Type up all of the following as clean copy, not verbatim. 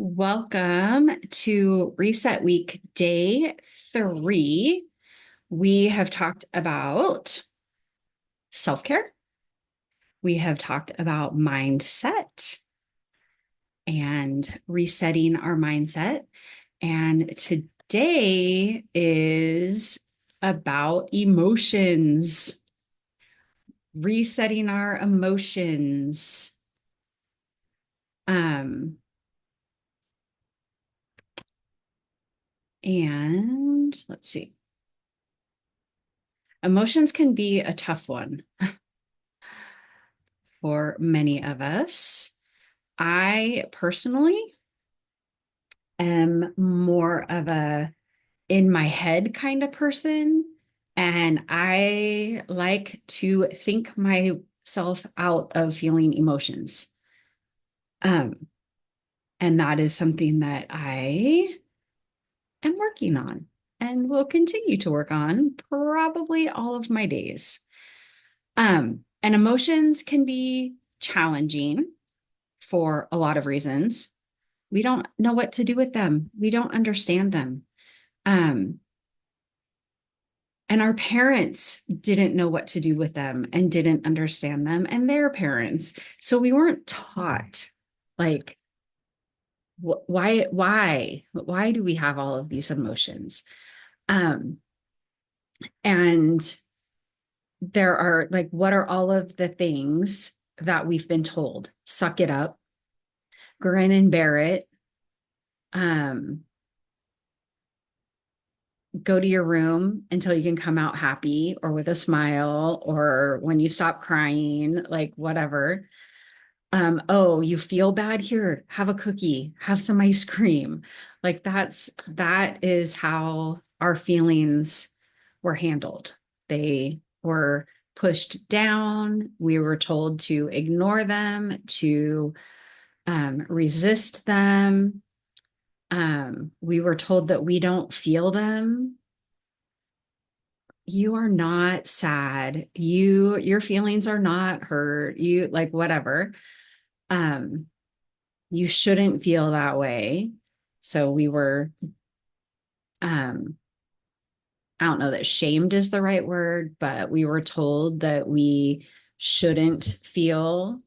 Welcome to Reset Week Day 3. We have talked about self-care. We have talked about mindset and resetting our mindset. And today is about emotions, resetting our emotions. Um, and let's see. Emotions can be a tough one for many of us. I personally am more of a in my head kind of person, and I like to think myself out of feeling emotions. Um, and that is something that I am working on and will continue to work on probably all of my days. And emotions can be challenging for a lot of reasons. We don't know what to do with them. We don't understand them. Um, and our parents didn't know what to do with them and didn't understand them, and their parents. So we weren't taught like why do we have all of these emotions? Um, and there are like, what are all of the things that we've been told? Suck it up, grin and bear it. Um, go to your room until you can come out happy or with a smile or when you stop crying, like whatever. Oh, you feel bad? Here, have a cookie, have some ice cream. Like that is how our feelings were handled. They were pushed down. We were told to ignore them, to resist them. We were told that we don't feel them. You are not sad. Your feelings are not hurt. You like whatever. Um, you shouldn't feel that way. So we were um I don't know that shamed is the right word, but we were told that we shouldn't feel.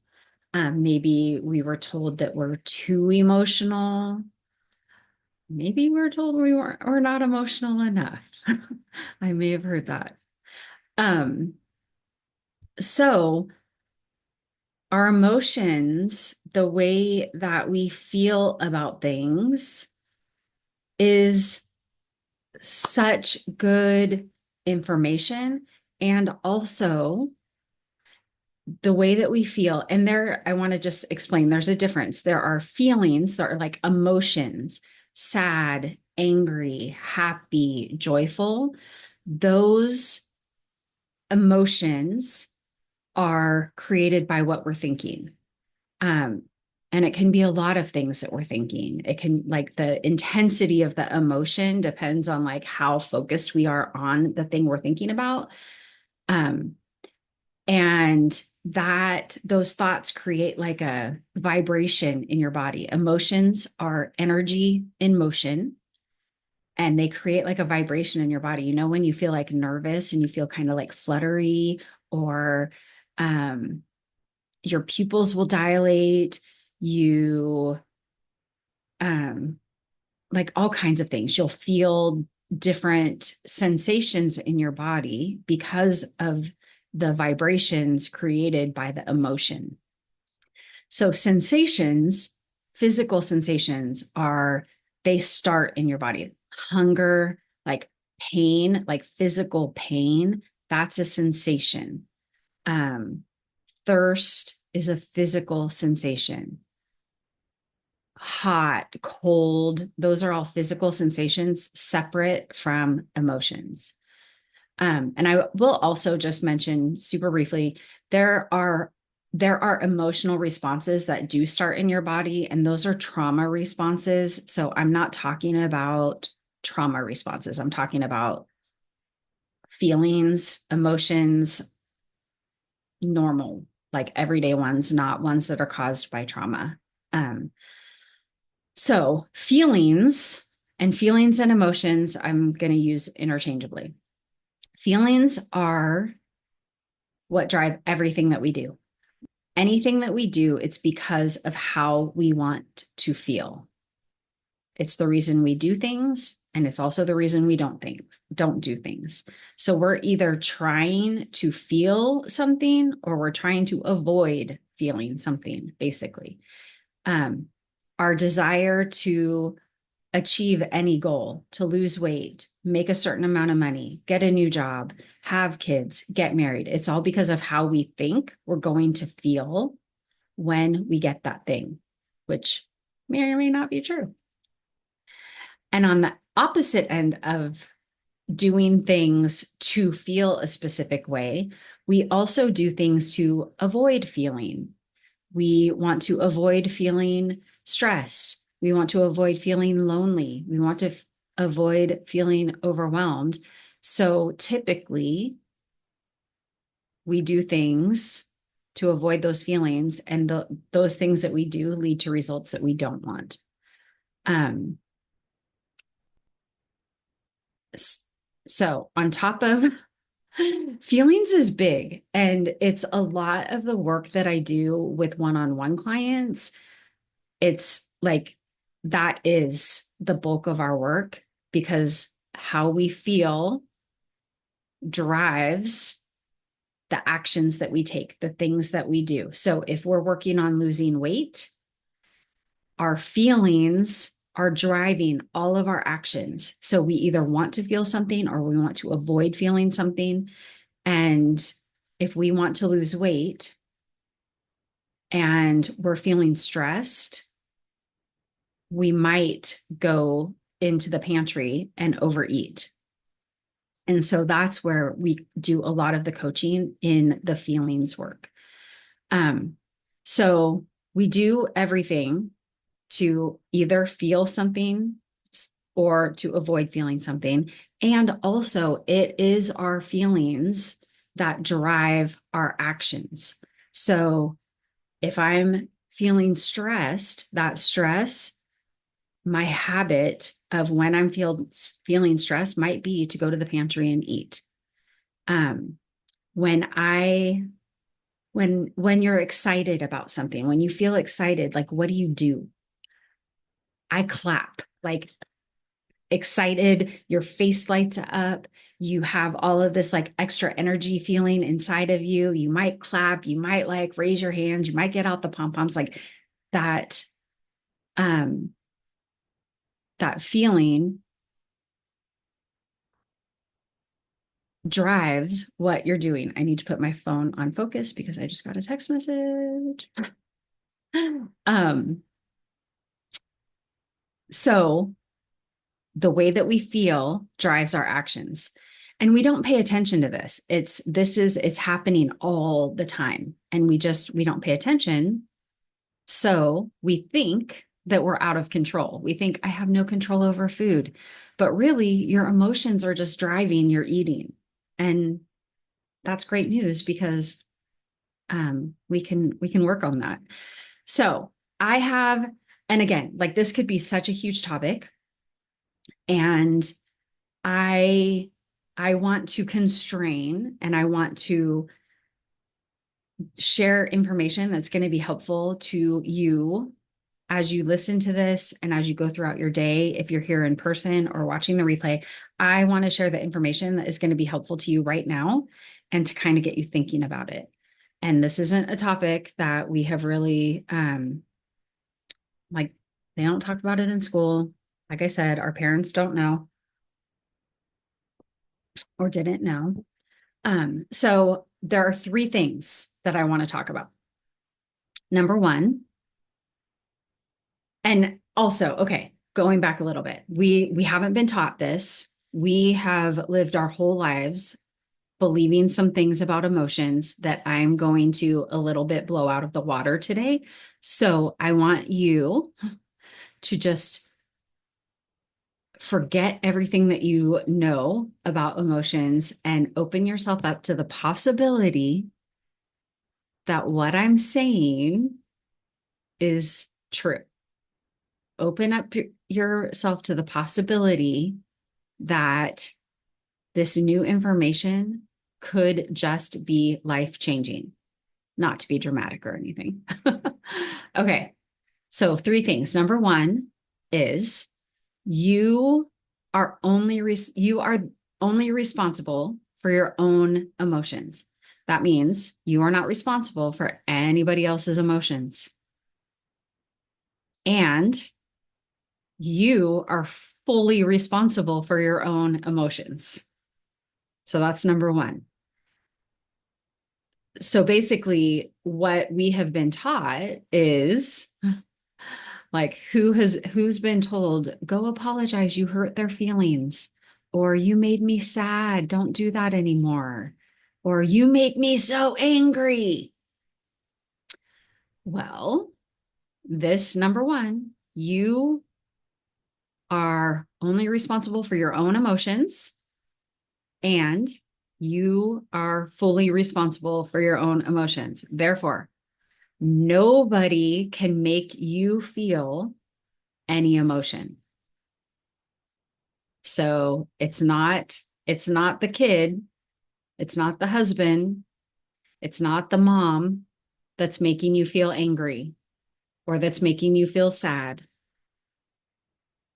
Maybe we were told that we're too emotional. Maybe we were told we're not emotional enough. I may have heard that. Um, so our emotions, the way that we feel about things, is such good information. And also the way that we feel. And there, I want to just explain there's a difference. There are feelings that are like emotions, sad, angry, happy, joyful. Those emotions are created by what we're thinking. Um, and it can be a lot of things that we're thinking. It can like the intensity of the emotion depends on like how focused we are on the thing we're thinking about. Um, and that those thoughts create like a vibration in your body. Emotions are energy in motion and they create like a vibration in your body. You know, when you feel like nervous and you feel kind of like fluttery or um, your pupils will dilate, you um, like all kinds of things. You'll feel different sensations in your body because of the vibrations created by the emotion. So sensations, physical sensations they start in your body. Hunger, like pain, like physical pain, that's a sensation. Um, thirst is a physical sensation. Hot, cold, those are all physical sensations separate from emotions. And I will also just mention super briefly, there are there are emotional responses that do start in your body, and those are trauma responses. So I'm not talking about trauma responses. I'm talking about feelings, emotions, normal, like everyday ones, not ones that are caused by trauma. Um, So feelings and emotions, I'm going to use interchangeably. Feelings are what drive everything that we do. Anything that we do, it's because of how we want to feel. It's the reason we do things, and it's also the reason we don't do things. So we're either trying to feel something or we're trying to avoid feeling something, basically. Um, our desire to achieve any goal, to lose weight, make a certain amount of money, get a new job, have kids, get married. It's all because of how we think we're going to feel when we get that thing, which may or may not be true. And on the opposite end of doing things to feel a specific way, we also do things to avoid feeling. We want to avoid feeling stressed. We want to avoid feeling lonely. We want to avoid feeling overwhelmed. So typically, we do things to avoid those feelings, and those things that we do lead to results that we don't want. Um, so on top of feelings is big, and it's a lot of the work that I do with one-on-one clients. It's like that is the bulk of our work because how we feel drives the actions that we take, the things that we do. So if we're working on losing weight, our feelings are driving all of our actions. So we either want to feel something or we want to avoid feeling something. And if we want to lose weight and we're feeling stressed, we might go into the pantry and overeat. And so that's where we do a lot of the coaching in the feelings work. So we do everything to either feel something or to avoid feeling something. And also, it is our feelings that drive our actions. So if I'm feeling stressed, that stress, my habit of when I'm feeling stressed might be to go to the pantry and eat. Um, when I when you're excited about something, when you feel excited, like what do? I clap, like excited, your face lights up, you have all of this like extra energy feeling inside of you. You might clap, you might like raise your hands, you might get out the pom-poms, like that, um, that feeling drives what you're doing. I need to put my phone on focus because I just got a text message. Um, so the way that we feel drives our actions. And we don't pay attention to this. It's happening all the time. And we don't pay attention. So we think that we're out of control. We think I have no control over food, but really your emotions are just driving your eating. And that's great news because we can work on that. So I have, and again, like this could be such a huge topic, and I I want to constrain and I want to share information that's going to be helpful to you as you listen to this and as you go throughout your day. If you're here in person or watching the replay, I want to share the information that is going to be helpful to you right now and to kind of get you thinking about it. And this isn't a topic that we have really like they don't talk about it in school. Like I said, our parents don't know or didn't know. So there are three things that I want to talk about. Number one, and also, okay, going back a little bit, we haven't been taught this. We have lived our whole lives believing some things about emotions that I'm going to a little bit blow out of the water today. So I want you to just forget everything that you know about emotions and open yourself up to the possibility that what I'm saying is true. open up yourself to the possibility that this new information could just be life-changing, not to be dramatic or anything. Okay. So 3 things. Number 1 is you you are only responsible for your own emotions. That means you are not responsible for anybody else's emotions. And you are fully responsible for your own emotions. So that's number 1. So basically, what we have been taught is like who's been told, go apologize, you hurt their feelings, or you made me sad, don't do that anymore, or you make me so angry. Well, this number 1, you are only responsible for your own emotions, and you are fully responsible for your own emotions. Therefore, nobody can make you feel any emotion. So it's not the kid, it's not the husband, it's not the mom that's making you feel angry or that's making you feel sad,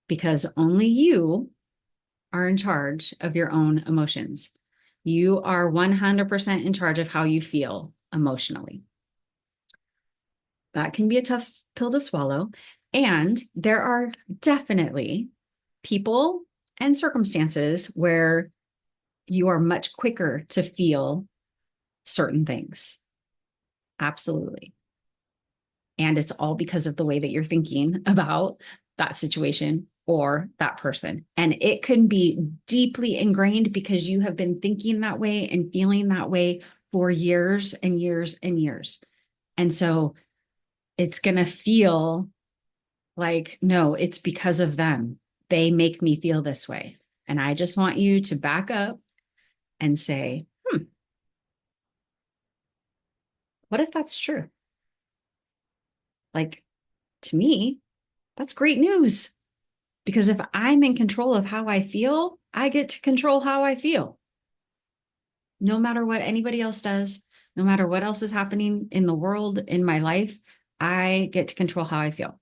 because only you are in charge of your own emotions. You are 100% in charge of how you feel emotionally. That can be a tough pill to swallow. And there are definitely people and circumstances where you are much quicker to feel certain things. Absolutely. And it's all because of the way that you're thinking about that situation or that person. And it can be deeply ingrained because you have been thinking that way and feeling that way for years and years and years. And so it's going to feel like, no, it's because of them. They make me feel this way. And I just want you to back up and say, what if that's true? Like, to me, that's great news. Because if I'm in control of how I feel, I get to control how I feel. No matter what anybody else does, no matter what else is happening in the world, in my life, I get to control how I feel.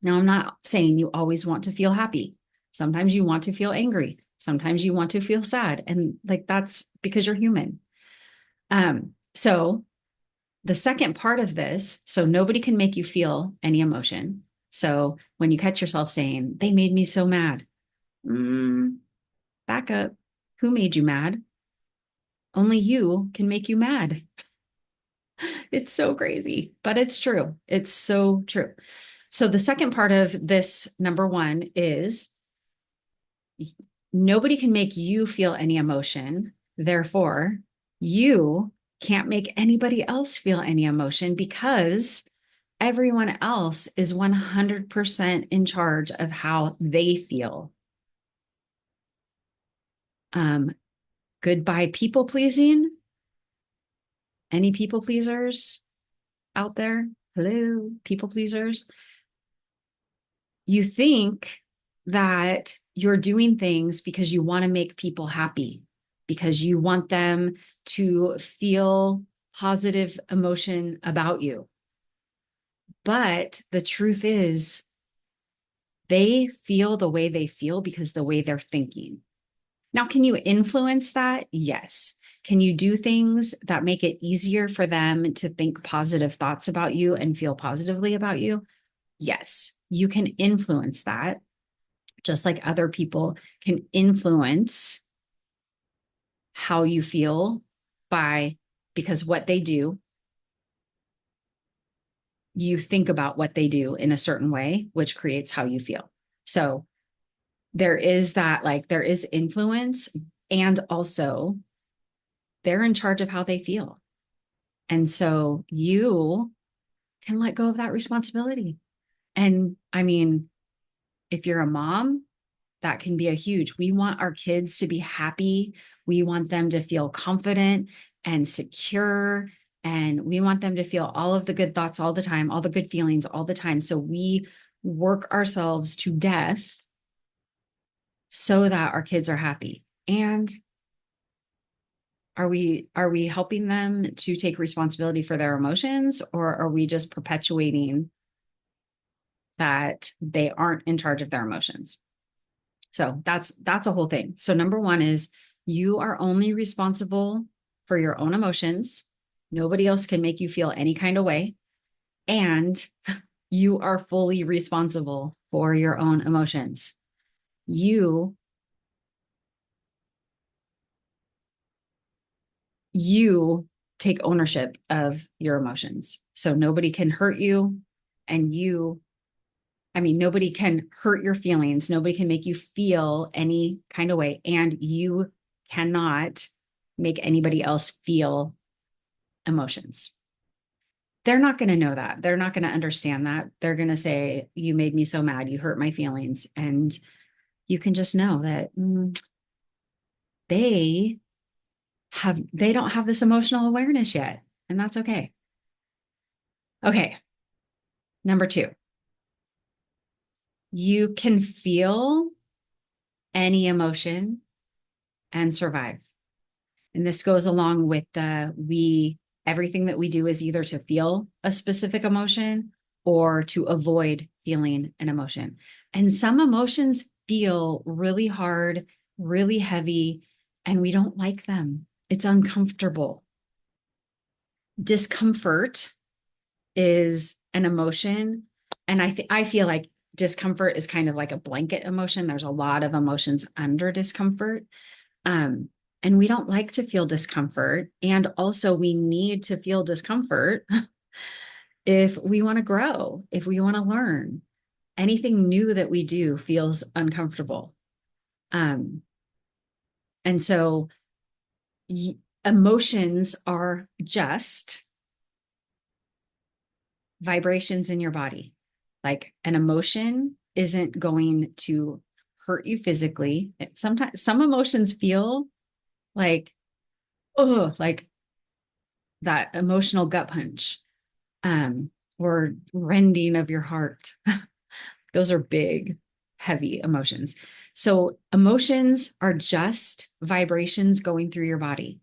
Now, I'm not saying you always want to feel happy. Sometimes you want to feel angry. Sometimes you want to feel sad. And like that's because you're human. So the second part of this, so nobody can make you feel any emotion. So when you catch yourself saying, they made me so mad, back up. Who made you mad? Only you can make you mad. It's so crazy, but it's true. It's so true. So the second part of this number 1 is nobody can make you feel any emotion. Therefore, you can't make anybody else feel any emotion because everyone else is 100% in charge of how they feel. Goodbye, people pleasing. Any people pleasers out there? Hello, people pleasers. You think that you're doing things because you want to make people happy, because you want them to feel positive emotion about you. But the truth is, they feel the way they feel because the way they're thinking. Now, can you influence that? Yes. Can you do things that make it easier for them to think positive thoughts about you and feel positively about you? Yes, you can influence that, just like other people can influence how you feel because what they do, you think about what they do in a certain way, which creates how you feel. So there is that, like, there is influence, and also they're in charge of how they feel. And so you can let go of that responsibility. And I mean, if you're a mom, that can be a huge. We want our kids to be happy. We want them to feel confident and secure. And we want them to feel all of the good thoughts all the time, all the good feelings all the time. So we work ourselves to death so that our kids are happy? And are we helping them to take responsibility for their emotions, or are we just perpetuating that they aren't in charge of their emotions? So that's a whole thing. So number one is you are only responsible for your own emotions. Nobody else can make you feel any kind of way. And you are fully responsible for your own emotions. You you take ownership of your emotions. So nobody can hurt you, and nobody can hurt your feelings. Nobody can make you feel any kind of way. And you cannot make anybody else feel emotions. They're not going to know that. They're not going to understand that. They're going to say, you made me so mad. You hurt my feelings. And you can just know that they they don't have this emotional awareness yet. And that's okay. Okay. Number two, you can feel any emotion and survive. And this goes along with everything that we do is either to feel a specific emotion or to avoid feeling an emotion. And some emotions feel really hard, really heavy, and we don't like them. It's uncomfortable. Discomfort is an emotion. And I feel like discomfort is kind of like a blanket emotion. There's a lot of emotions under discomfort. Um, and we don't like to feel discomfort. And also, we need to feel discomfort if we want to grow, if we want to learn. Anything new that we do feels uncomfortable. Um, and so, emotions are just vibrations in your body. Like an emotion isn't going to hurt you physically. Sometimes some emotions feel like, oh, like that emotional gut punch, or rending of your heart. Those are big, heavy emotions. So emotions are just vibrations going through your body.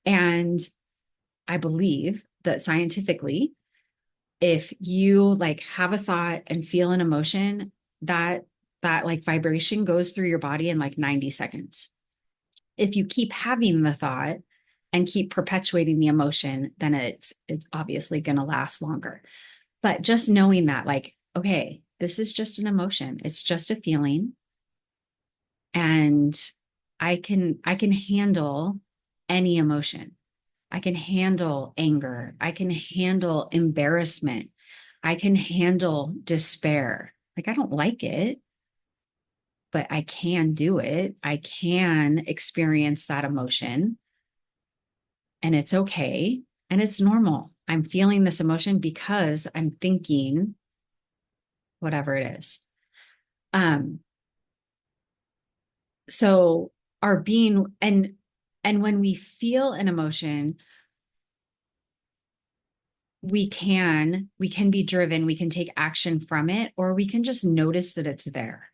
And I believe that scientifically, if you like have a thought and feel an emotion, that like vibration goes through your body in like 90 seconds. If you keep having the thought and keep perpetuating the emotion, then it's obviously going to last longer. But just knowing that, like, okay, this is just an emotion, it's just a feeling, and I can handle any emotion. I can handle anger. I can handle embarrassment. I can handle despair. Like, I don't like it, but I can do it. I can experience that emotion, and it's okay. And it's normal. I'm feeling this emotion because I'm thinking whatever it is. Um, so our being and when we feel an emotion, we can be driven, we can take action from it, or we can just notice that it's there.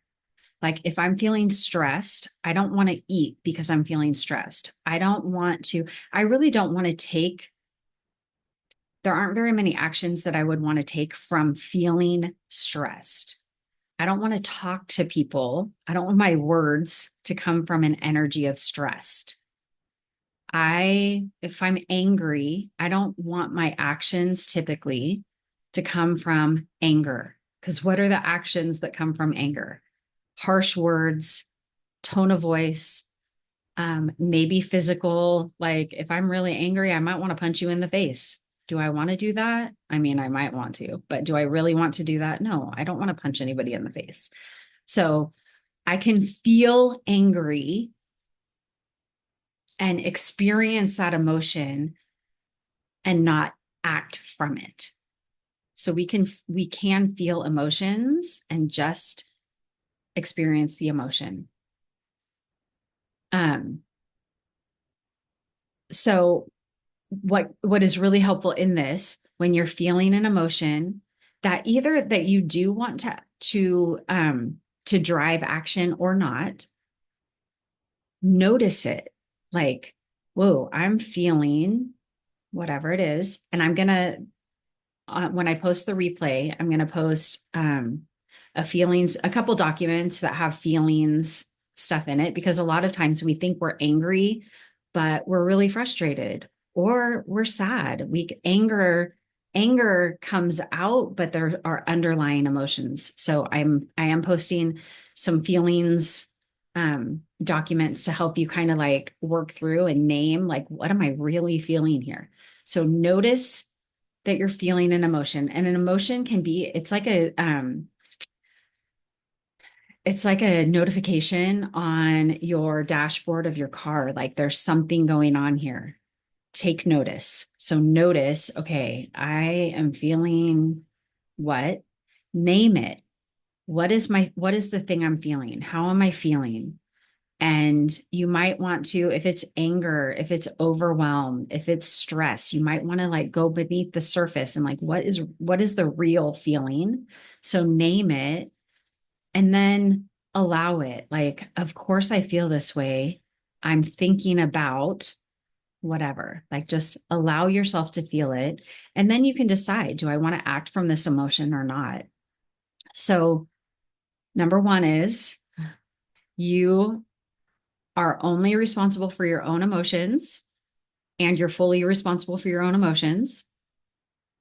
Like if I'm feeling stressed, I don't want to eat because I'm feeling stressed. I really don't want to take, there aren't very many actions that I would want to take from feeling stressed. I don't want to talk to people. I don't want my words to come from an energy of stressed. If I'm angry, I don't want my actions typically to come from anger. Because what are the actions that come from anger? Harsh words, tone of voice, maybe physical. Like if I'm really angry, I might want to punch you in the face. Do I want to do that? I mean, I might want to, but do I really want to do that? No, I don't want to punch anybody in the face. So I can feel angry and experience that emotion and not act from it. So we can feel emotions and just experience the emotion. Um, so what is really helpful in this, when you're feeling an emotion that either that you do want to drive action or not, notice it. Like, whoa, I'm feeling whatever it is. And I'm going to, when I post the replay, I'm going to post a couple documents that have feelings stuff in it, because a lot of times we think we're angry, but we're really frustrated or we're sad. Anger comes out, but there are underlying emotions. So I am posting some feelings documents to help you kind of like work through and name, like, what am I really feeling here? So notice that you're feeling an emotion, and an emotion can be, it's like a notification on your dashboard of your car. Like, there's something going on here. Take notice. So notice, okay, I am feeling what? Name it. What is the thing I'm feeling? How am I feeling? And you might want to, if it's anger, if it's overwhelm, if it's stress, you might want to like go beneath the surface and like, what is the real feeling? So name it and then allow it. Like, of course I feel this way. I'm thinking about whatever. Like, just allow yourself to feel it. And then you can decide, do I want to act from this emotion or not? So number one is, you are only responsible for your own emotions, and you're fully responsible for your own emotions.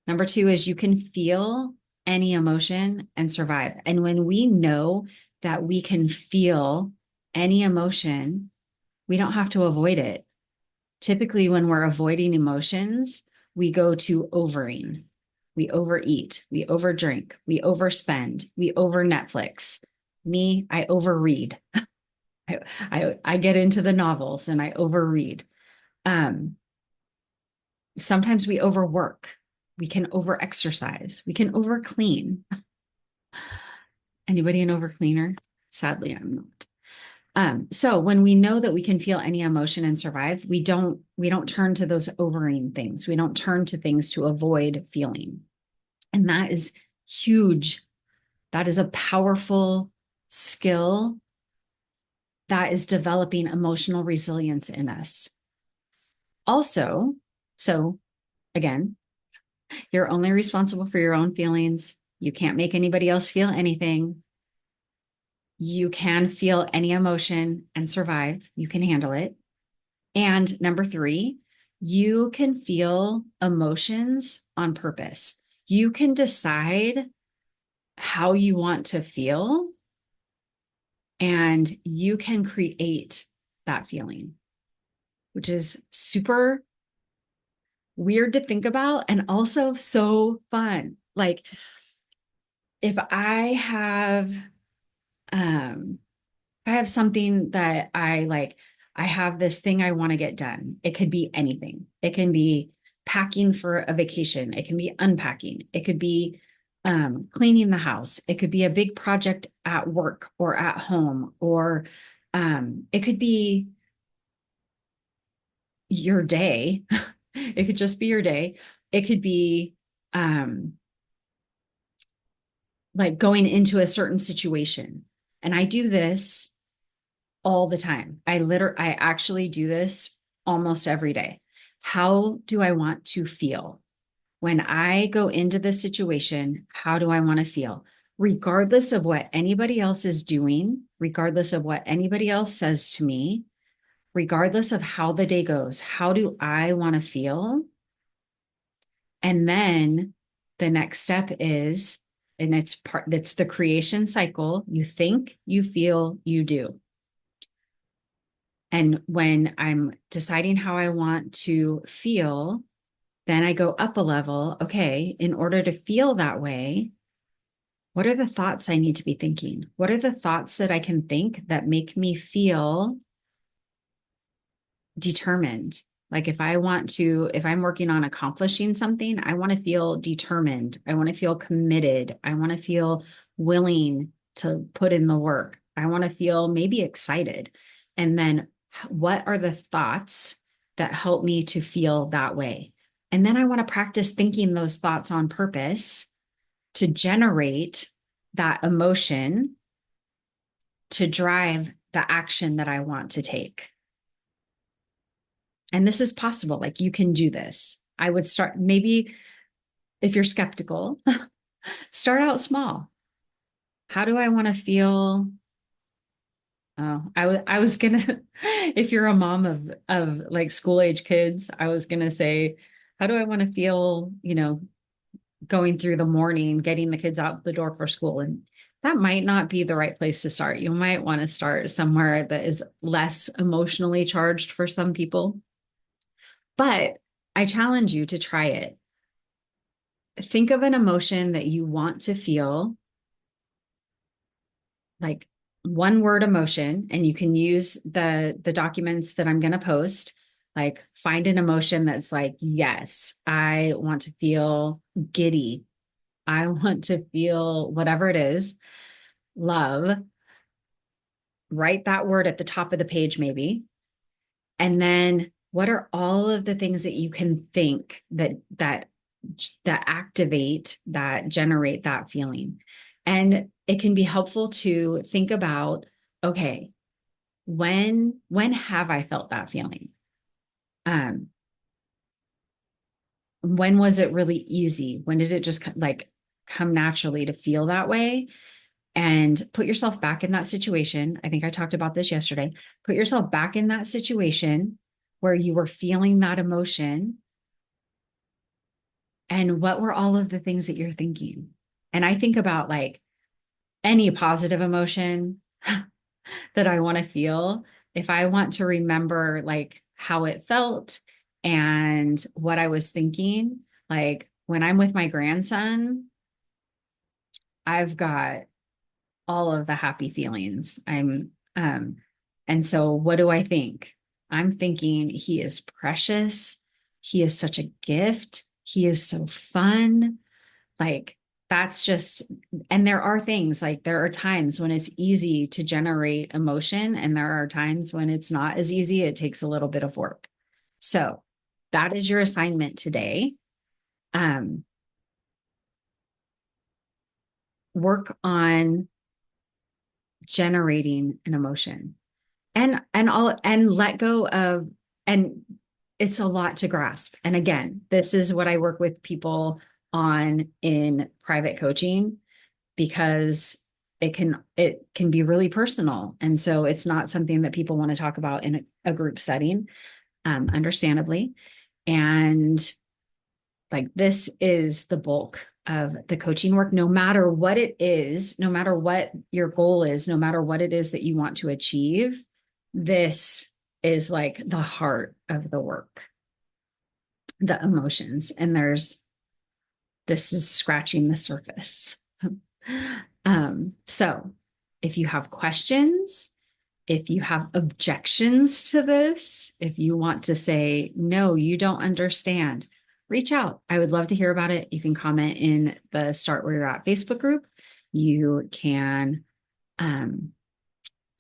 Number two is, you can feel any emotion and survive. And when we know that we can feel any emotion, we don't have to avoid it. Typically, when we're avoiding emotions, we go to overing. We overeat, we overdrink, we overspend, we over Netflix. Me, I overread. I get into the novels and I overread. Sometimes we overwork. We can overexercise. We can overclean. Anybody an overcleaner? Sadly, I'm not. So when we know that we can feel any emotion and survive, we don't turn to those overing things. We don't turn to things to avoid feeling. And that is huge. That is a powerful skill that is developing emotional resilience in us. Also, so again, you're only responsible for your own feelings. You can't make anybody else feel anything. You can feel any emotion and survive. You can handle it. And number three, you can feel emotions on purpose. You can decide how you want to feel, and you can create that feeling, which is super weird to think about and also so fun. Like, if I have something that I like, I have this thing I want to get done. It could be anything. It can be packing for a vacation. It can be unpacking. It could be cleaning the house. It could be a big project at work or at home, or it could be your day. It could just be your day. It could be um, like going into a certain situation. And I do this all the time. I actually do this almost every day. How do I want to feel when I go into this situation? How do I want to feel? Regardless of what anybody else is doing, regardless of what anybody else says to me, regardless of how the day goes, how do I want to feel? And then the next step is, and it's the creation cycle. You think, you feel, you do. And when I'm deciding how I want to feel, then I go up a level. Okay, in order to feel that way, what are the thoughts I need to be thinking? What are the thoughts that I can think that make me feel determined? Like, if I'm working on accomplishing something, I want to feel determined. I want to feel committed. I want to feel willing to put in the work. I want to feel maybe excited. And then what are the thoughts that help me to feel that way? And then I want to practice thinking those thoughts on purpose to generate that emotion to drive the action that I want to take. And this is possible. Like you can do this. I would start, maybe if you're skeptical, start out small. How do I want to feel? Oh, I was gonna, if you're a mom of like school age kids, I was gonna say, how do I want to feel, going through the morning, getting the kids out the door for school? And that might not be the right place to start. You might want to start somewhere that is less emotionally charged for some people. But I challenge you to try it. Think of an emotion that you want to feel, like one word emotion, and you can use the documents that I'm going to post. Like find an emotion that's like, yes, I want to feel giddy. I want to feel whatever it is, love. Write that word at the top of the page, maybe. And then what are all of the things that you can think that activate, that generate that feeling? And it can be helpful to think about, okay, when have I felt that feeling? Um, when was it really easy? When did it just like come naturally to feel that way? And put yourself back in that situation. I think I talked about this yesterday. Put yourself back in that situation where you were feeling that emotion. And what were all of the things that you're thinking? And I think about like any positive emotion that I want to feel. If I want to remember like how it felt and what I was thinking, like when I'm with my grandson, I've got all of the happy feelings. And so what do I think? I'm thinking he is precious. He is such a gift. He is so fun. Like that's just, and there are things like there are times when it's easy to generate emotion, and there are times when it's not as easy. It takes a little bit of work. So that is your assignment today. Um, work on generating an emotion and let go of, and it's a lot to grasp. And again, this is what I work with people on in private coaching, because it can be really personal, and so it's not something that people want to talk about in a group setting, understandably. And like this is the bulk of the coaching work, no matter what it is, no matter what your goal is, no matter what it is that you want to achieve. This is like the heart of the work, the emotions. And this is scratching the surface. So if you have questions, if you have objections to this, if you want to say, no, you don't understand, reach out. I would love to hear about it. You can comment in the Start Where You're At Facebook group. You can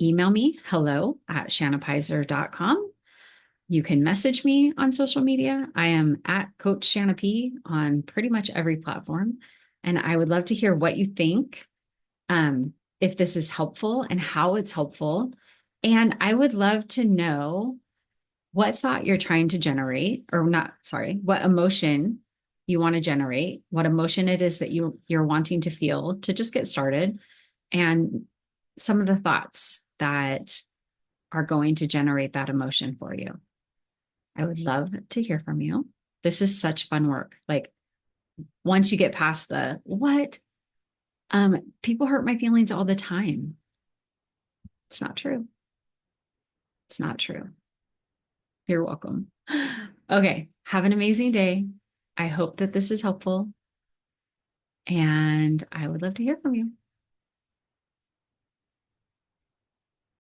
email me, hello@shannapizer.com. You can message me on social media. I am at Coach Shanna P on pretty much every platform. And I would love to hear what you think, if this is helpful and how it's helpful. And I would love to know what thought you're trying to generate, or not, sorry, what emotion you want to generate, what emotion it is that you're wanting to feel to just get started, and some of the thoughts that are going to generate that emotion for you. I would love to hear from you. This is such fun work. Like once you get past the what, people hurt my feelings all the time. It's not true. It's not true. You're welcome. Okay. Have an amazing day. I hope that this is helpful, and I would love to hear from you.